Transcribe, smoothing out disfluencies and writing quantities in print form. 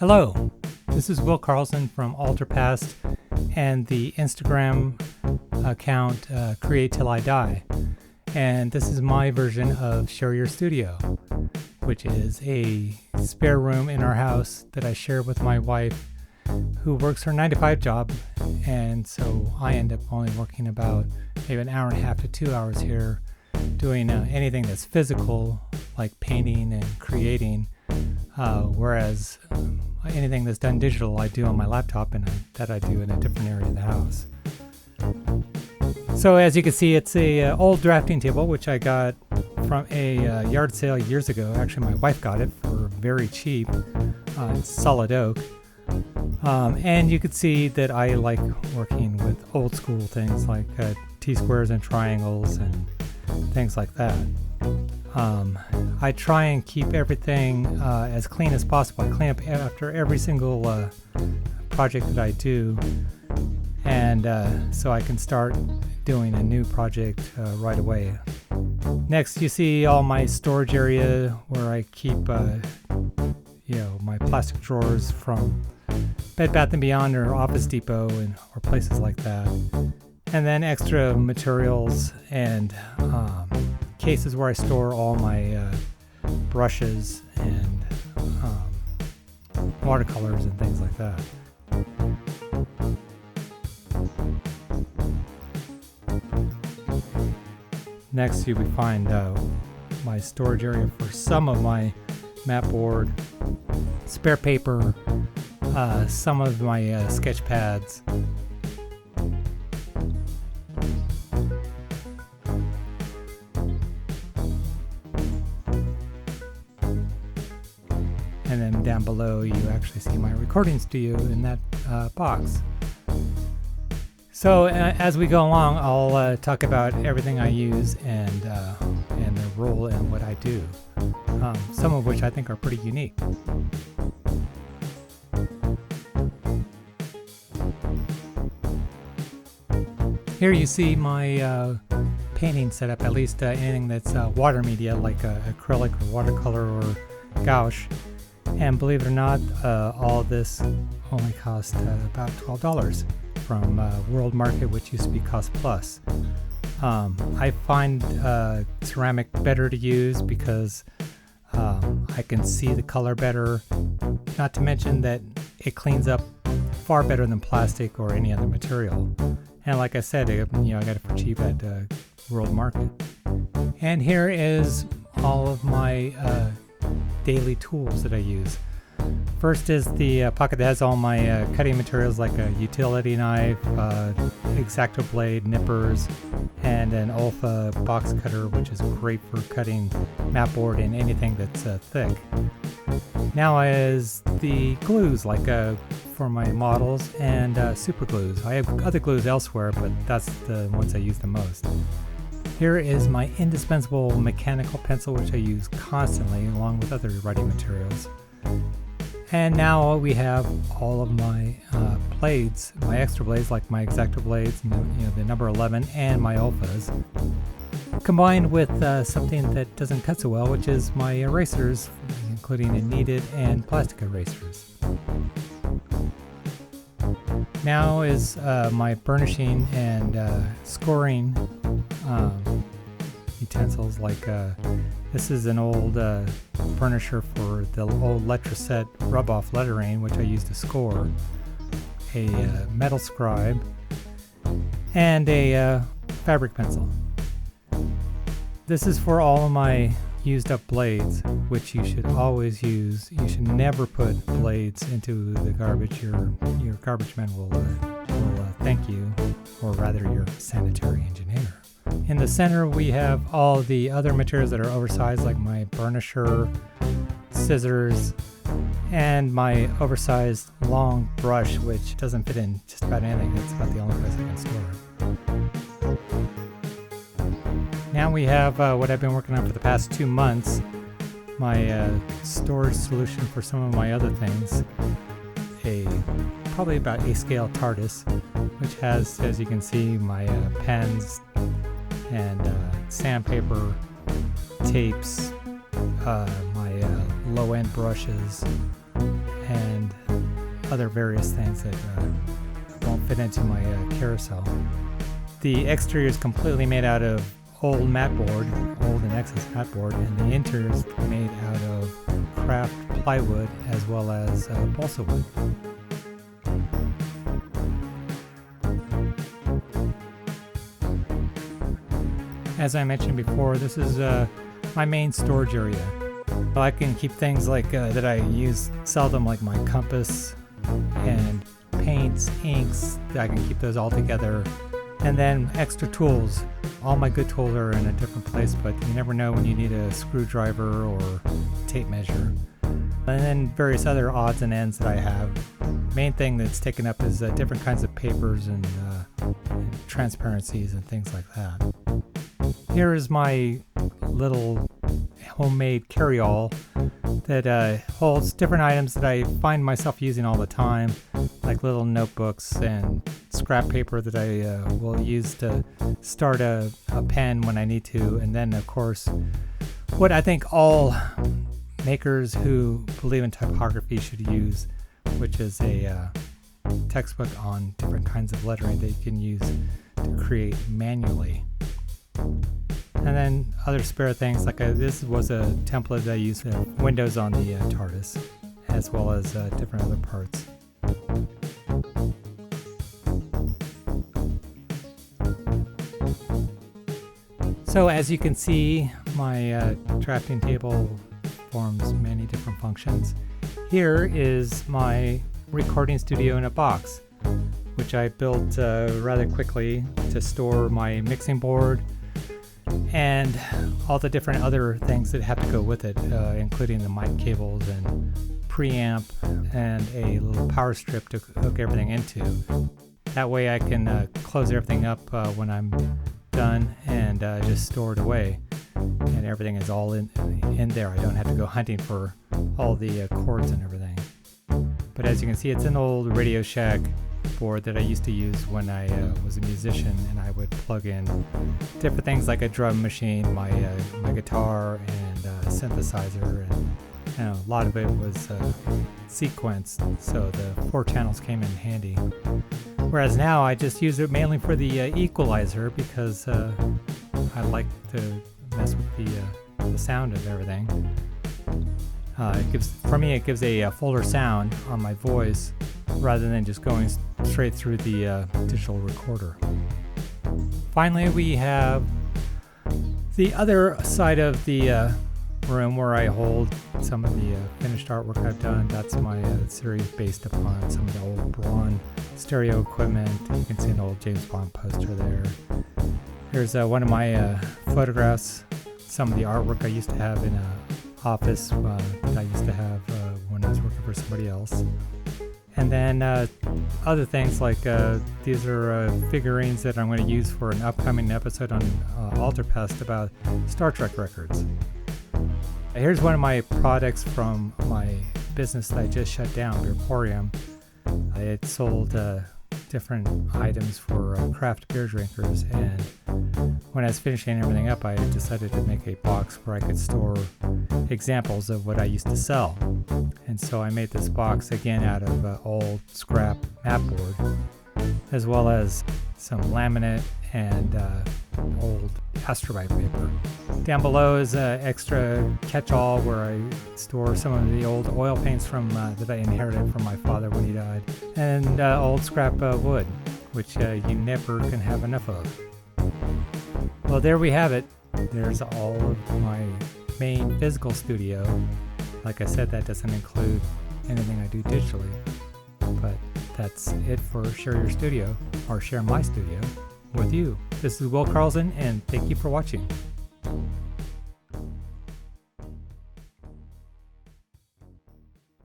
Hello, this is Will Carlson from AlterPast and the Instagram account Create Till I Die. And this is my version of Share Your Studio, which is a spare room in our house that I share with my wife who works her 9-to-5 job. And so I end up only working about maybe an hour and a half to 2 hours here doing anything that's physical, like painting and creating, whereas anything that's done digital I do on my laptop, and that I do in a different area of the house. So as you can see, it's a old drafting table which I got from a yard sale years ago. Actually, my wife got it for very cheap. It's solid oak. And you could see that I like working with old school things like T-squares and triangles and things like that. I try and keep everything as clean as possible. I clean up after every single project that I do, and so I can start doing a new project right away. Next, you see all my storage area where I keep my plastic drawers from Bed Bath & Beyond or Office Depot or places like that. And then extra materials and cases where I store all my brushes and watercolors and things like that. Next, we find my storage area for some of my map board, spare paper, some of my sketch pads. And then down below, you actually see my recording studio in that box. So as we go along, I'll talk about everything I use and their role and what I do. Some of which I think are pretty unique. Here you see my painting setup, at least anything that's water media like acrylic or watercolor or gouache. And believe it or not, all of this only cost about $12 from World Market, which used to be Cost Plus. I find ceramic better to use because I can see the color better, not to mention that it cleans up far better than plastic or any other material. And like I said, I got it for cheap at World Market. And here is all of my daily tools that I use. First is the pocket that has all my cutting materials like a utility knife, X-Acto blade, nippers, and an Olfa box cutter, which is great for cutting map board and anything that's thick. Now is the glues like for my models and super glues. I have other glues elsewhere, but that's the ones I use the most. Here is my indispensable mechanical pencil, which I use constantly along with other writing materials. And now we have all of my blades, my extra blades like my X-Acto blades, the number 11, and my Olfas, combined with something that doesn't cut so well, which is my erasers, including a kneaded and plastic erasers. Now is my burnishing and scoring utensils. Like this is an old burnisher for the old Letraset rub-off lettering, which I use to score, a metal scribe, and a fabric pencil. This is for all of my used up blades, which you should always use. You should never put blades into the garbage. Your garbage man will thank you, or rather your sanitary engineer. In the center we have all the other materials that are oversized, like my burnisher, scissors, and my oversized long brush, which doesn't fit in just about anything. It's about the only place I can store it. Now we have what I've been working on for the past 2 months, my storage solution for some of my other things, probably about a scale TARDIS, which has, as you can see, my pens and sandpaper, tapes, my low-end brushes, and other various things that won't fit into my carousel. The exterior is completely made out of old mat board, old and excess mat board, and the interior is made out of craft plywood as well as balsa wood. As I mentioned before, this is my main storage area. I can keep things like that I use seldom, like my compass and paints, inks. I can keep those all together. And then extra tools. All my good tools are in a different place, but you never know when you need a screwdriver or tape measure. And then various other odds and ends that I have. Main thing that's taken up is different kinds of papers and transparencies and things like that. Here is my little homemade carry-all that holds different items that I find myself using all the time, like little notebooks and scrap paper that I will use to start a pen when I need to, and then of course what I think all makers who believe in typography should use, which is a textbook on different kinds of lettering that you can use to create manually. And then other spare things, like this was a template that I used for windows on the TARDIS, as well as different other parts. So as you can see, my drafting table forms many different functions. Here is my recording studio in a box, which I built rather quickly to store my mixing board and all the different other things that have to go with it, including the mic cables and preamp and a little power strip to hook everything into. That way I can close everything up when I'm done and just store it away, and everything is all in there. I don't have to go hunting for all the cords and everything. But as you can see, it's an old Radio Shack board that I used to use when I was a musician, and I would plug in different things like a drum machine, my guitar, and synthesizer, and a lot of it was sequenced, so the 4 channels came in handy. Whereas now I just use it mainly for the equalizer, because I like to mess with the sound of everything. It gives a fuller sound on my voice rather than just going straight through the digital recorder. Finally, we have the other side of the room where I hold some of the finished artwork I've done. That's my series based upon some of the old Braun stereo equipment. You can see an old James Bond poster there. Here's one of my photographs, some of the artwork I used to have in an office that I used to have when I was working for somebody else. And then other things like these are figurines that I'm going to use for an upcoming episode on Alterpest about Star Trek records. Here's one of my products from my business that I just shut down, Beerporium. It sold different items for craft beer drinkers, and when I was finishing everything up, I decided to make a box where I could store examples of what I used to sell. And so I made this box again out of old scrap mat board, as well as some laminate and old astrobite paper. Down below is an extra catch-all where I store some of the old oil paints from that I inherited from my father when he died, and old scrap wood, which you never can have enough of. Well, there we have it. There's all of my main physical studio. Like I said, that doesn't include anything I do digitally, but that's it for Share Your Studio, or Share My Studio, with you. This is Will Carlson, and thank you for watching.